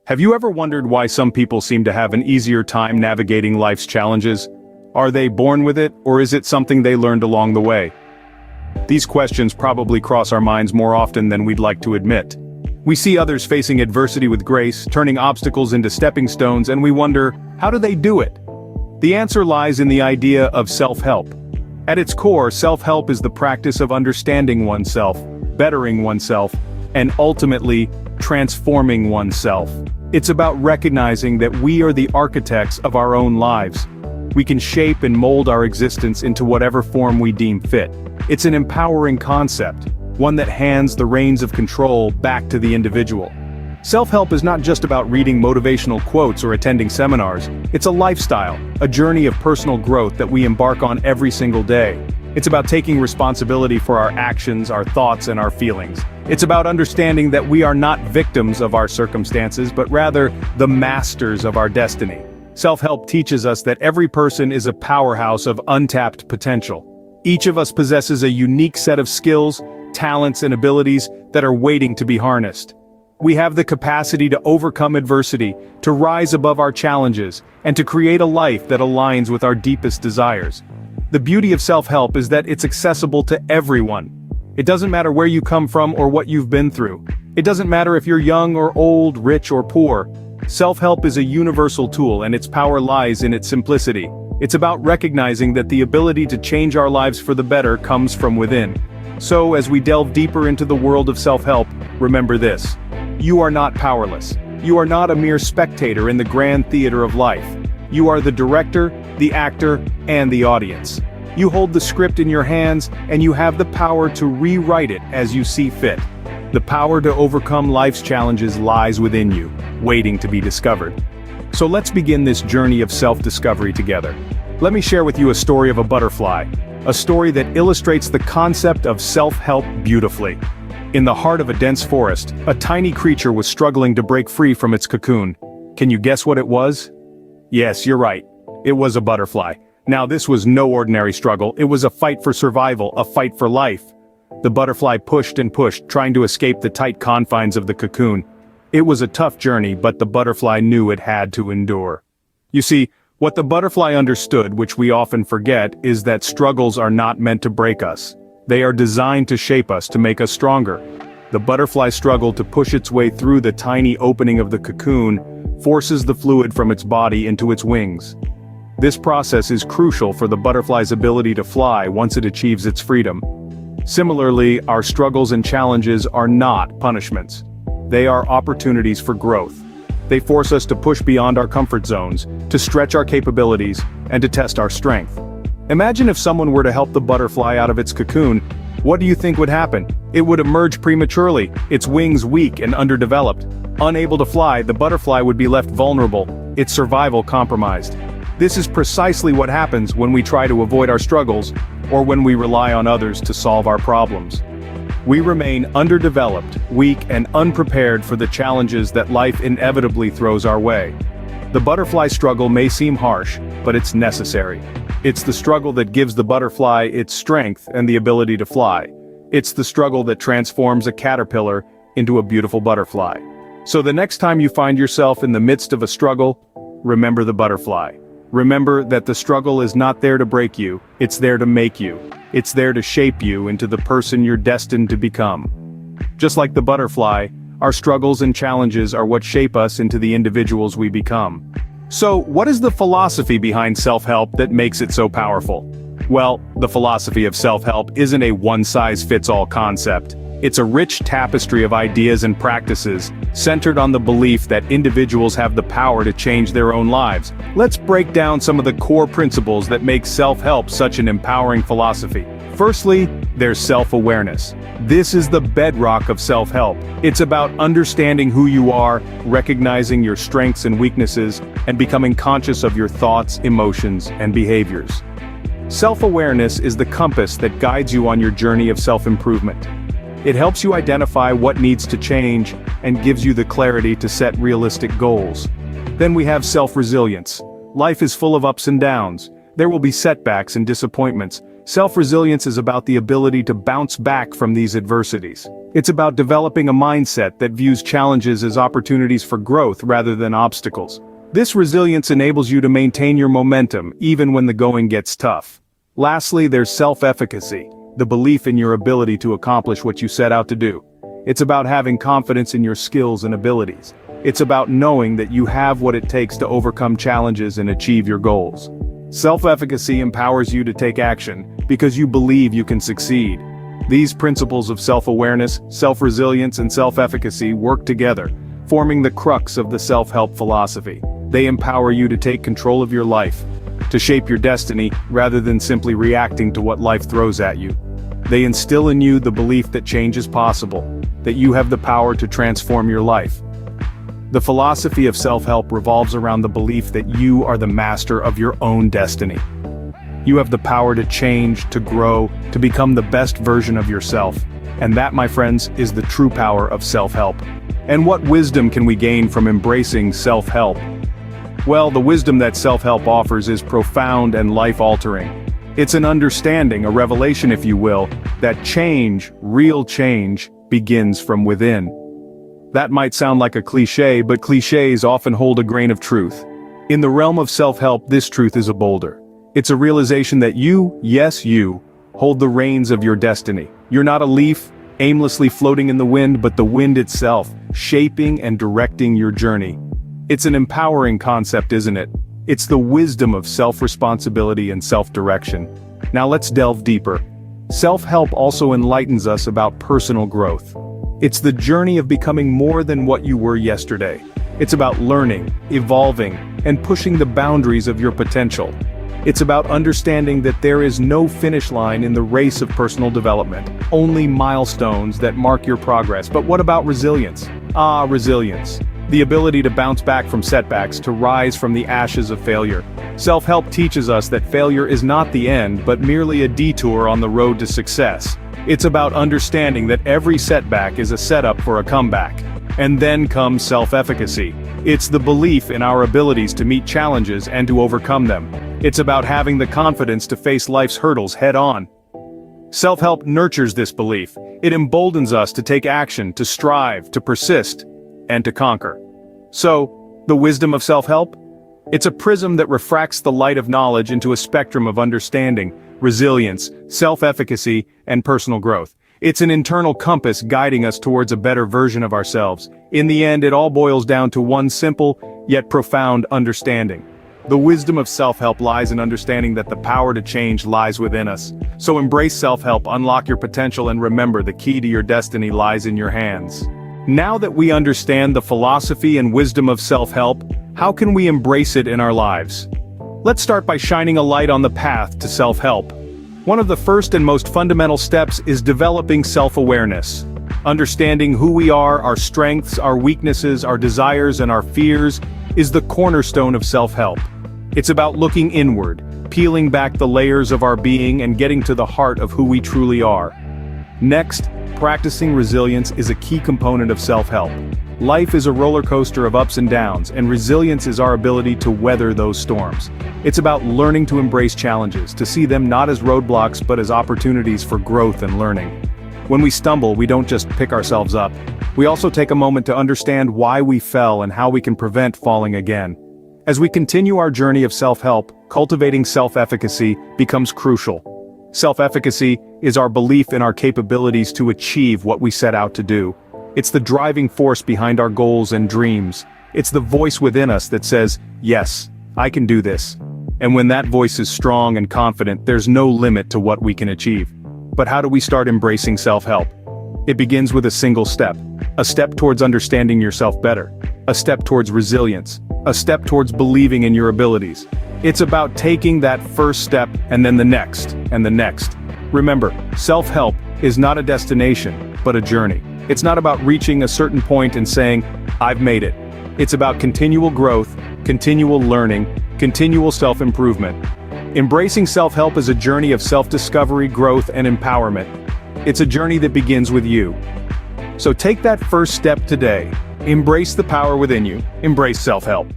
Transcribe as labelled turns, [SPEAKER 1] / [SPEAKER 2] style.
[SPEAKER 1] Have you ever wondered why some people seem to have an easier time navigating life's challenges? Are they born with it, or is it something they learned along the way? These questions probably cross our minds more often than we'd like to admit. We see others facing adversity with grace, turning obstacles into stepping stones, and we wonder, how do they do it? The answer lies in the idea of self-help. At its core, self-help is the practice of understanding oneself, bettering oneself, and ultimately, transforming oneself. It's about recognizing that we are the architects of our own lives. We can shape and mold our existence into whatever form we deem fit. It's an empowering concept, one that hands the reins of control back to the individual. Self-help is not just about reading motivational quotes or attending seminars. It's a lifestyle, a journey of personal growth that we embark on every single day. It's about taking responsibility for our actions, our thoughts, and our feelings. It's about understanding that we are not victims of our circumstances, but rather the masters of our destiny. Self-help teaches us that every person is a powerhouse of untapped potential. Each of us possesses a unique set of skills, talents, and abilities that are waiting to be harnessed. We have the capacity to overcome adversity, to rise above our challenges, and to create a life that aligns with our deepest desires. The beauty of self-help is that it's accessible to everyone. It doesn't matter where you come from or what you've been through. It doesn't matter if you're young or old, rich or poor. Self-help is a universal tool, and its power lies in its simplicity. It's about recognizing that the ability to change our lives for the better comes from within. So, as we delve deeper into the world of self-help, remember this. You are not powerless. You are not a mere spectator in the grand theater of life. You are the director, the actor, and the audience. You hold the script in your hands, and you have the power to rewrite it as you see fit. The power to overcome life's challenges lies within you, waiting to be discovered. So let's begin this journey of self-discovery together. Let me share with you a story of a butterfly, a story that illustrates the concept of self-help beautifully. In the heart of a dense forest, a tiny creature was struggling to break free from its cocoon. Can you guess what it was? Yes, you're right. It was a butterfly. Now this was no ordinary struggle, it was a fight for survival, a fight for life. The butterfly pushed and pushed, trying to escape the tight confines of the cocoon. It was a tough journey, but the butterfly knew it had to endure. You see, what the butterfly understood, which we often forget, is that struggles are not meant to break us. They are designed to shape us, to make us stronger. The butterfly struggle to push its way through the tiny opening of the cocoon, forces the fluid from its body into its wings. This process is crucial for the butterfly's ability to fly once it achieves its freedom. Similarly, our struggles and challenges are not punishments. They are opportunities for growth. They force us to push beyond our comfort zones, to stretch our capabilities, and to test our strength. Imagine if someone were to help the butterfly out of its cocoon. What do you think would happen? It would emerge prematurely, its wings weak and underdeveloped. Unable to fly, the butterfly would be left vulnerable, its survival compromised. This is precisely what happens when we try to avoid our struggles, or when we rely on others to solve our problems. We remain underdeveloped, weak, and unprepared for the challenges that life inevitably throws our way. The butterfly struggle may seem harsh, but it's necessary. It's the struggle that gives the butterfly its strength and the ability to fly. It's the struggle that transforms a caterpillar into a beautiful butterfly. So the next time you find yourself in the midst of a struggle, remember the butterfly. Remember that the struggle is not there to break you, it's there to make you. It's there to shape you into the person you're destined to become. Just like the butterfly, our struggles and challenges are what shape us into the individuals we become. So, what is the philosophy behind self-help that makes it so powerful? Well, the philosophy of self-help isn't a one-size-fits-all concept. It's a rich tapestry of ideas and practices, centered on the belief that individuals have the power to change their own lives. Let's break down some of the core principles that make self-help such an empowering philosophy. Firstly, there's self-awareness. This is the bedrock of self-help. It's about understanding who you are, recognizing your strengths and weaknesses, and becoming conscious of your thoughts, emotions, and behaviors. Self-awareness is the compass that guides you on your journey of self-improvement. It helps you identify what needs to change and gives you the clarity to set realistic goals. Then we have self-resilience. Life is full of ups and downs. There will be setbacks and disappointments, Self-resilience is about the ability to bounce back from these adversities. It's about developing a mindset that views challenges as opportunities for growth rather than obstacles. This resilience enables you to maintain your momentum even when the going gets tough. Lastly, there's self-efficacy, the belief in your ability to accomplish what you set out to do. It's about having confidence in your skills and abilities. It's about knowing that you have what it takes to overcome challenges and achieve your goals. Self-efficacy empowers you to take action because you believe you can succeed. These principles of self-awareness, self-resilience, and self-efficacy work together, forming the crux of the self-help philosophy. They empower you to take control of your life, to shape your destiny rather than simply reacting to what life throws at you. They instill in you the belief that change is possible, that you have the power to transform your life. The philosophy of self-help revolves around the belief that you are the master of your own destiny. You have the power to change, to grow, to become the best version of yourself. And that, my friends, is the true power of self-help. And what wisdom can we gain from embracing self-help? Well, the wisdom that self-help offers is profound and life-altering. It's an understanding, a revelation if you will, that change, real change, begins from within. That might sound like a cliché, but clichés often hold a grain of truth. In the realm of self-help, this truth is a boulder. It's a realization that you, yes you, hold the reins of your destiny. You're not a leaf, aimlessly floating in the wind, but the wind itself, shaping and directing your journey. It's an empowering concept, isn't it? It's the wisdom of self-responsibility and self-direction. Now let's delve deeper. Self-help also enlightens us about personal growth. It's the journey of becoming more than what you were yesterday. It's about learning, evolving, and pushing the boundaries of your potential. It's about understanding that there is no finish line in the race of personal development, only milestones that mark your progress. But what about resilience? Resilience. The ability to bounce back from setbacks, to rise from the ashes of failure. Self-help teaches us that failure is not the end, but merely a detour on the road to success. It's about understanding that every setback is a setup for a comeback. And then comes self-efficacy. It's the belief in our abilities to meet challenges and to overcome them. It's about having the confidence to face life's hurdles head-on. Self-help nurtures this belief. It emboldens us to take action, to strive, to persist, and to conquer. So, the wisdom of self-help? It's a prism that refracts the light of knowledge into a spectrum of understanding, resilience, self-efficacy, and personal growth. It's an internal compass guiding us towards a better version of ourselves. In the end, it all boils down to one simple, yet profound understanding. The wisdom of self-help lies in understanding that the power to change lies within us. So embrace self-help, unlock your potential, and remember, the key to your destiny lies in your hands. Now that we understand the philosophy and wisdom of self-help, how can we embrace it in our lives? Let's start by shining a light on the path to self-help. One of the first and most fundamental steps is developing self-awareness. Understanding who we are, our strengths, our weaknesses, our desires, and our fears is the cornerstone of self-help. It's about looking inward, peeling back the layers of our being and getting to the heart of who we truly are. Next, practicing resilience is a key component of self-help. Life is a roller coaster of ups and downs, and resilience is our ability to weather those storms. It's about learning to embrace challenges, to see them not as roadblocks but as opportunities for growth and learning. When we stumble, we don't just pick ourselves up. We also take a moment to understand why we fell and how we can prevent falling again. As we continue our journey of self-help, cultivating self-efficacy becomes crucial. Self-efficacy is our belief in our capabilities to achieve what we set out to do. It's the driving force behind our goals and dreams. It's the voice within us that says, yes, I can do this. And when that voice is strong and confident, there's no limit to what we can achieve. But how do we start embracing self-help? It begins with a single step. A step towards understanding yourself better. A step towards resilience. A step towards believing in your abilities. It's about taking that first step and then the next, and the next. Remember, self-help is not a destination, but a journey. It's not about reaching a certain point and saying, I've made it. It's about continual growth, continual learning, continual self-improvement. Embracing self-help is a journey of self-discovery, growth, and empowerment. It's a journey that begins with you. So take that first step today. Embrace the power within you. Embrace self-help.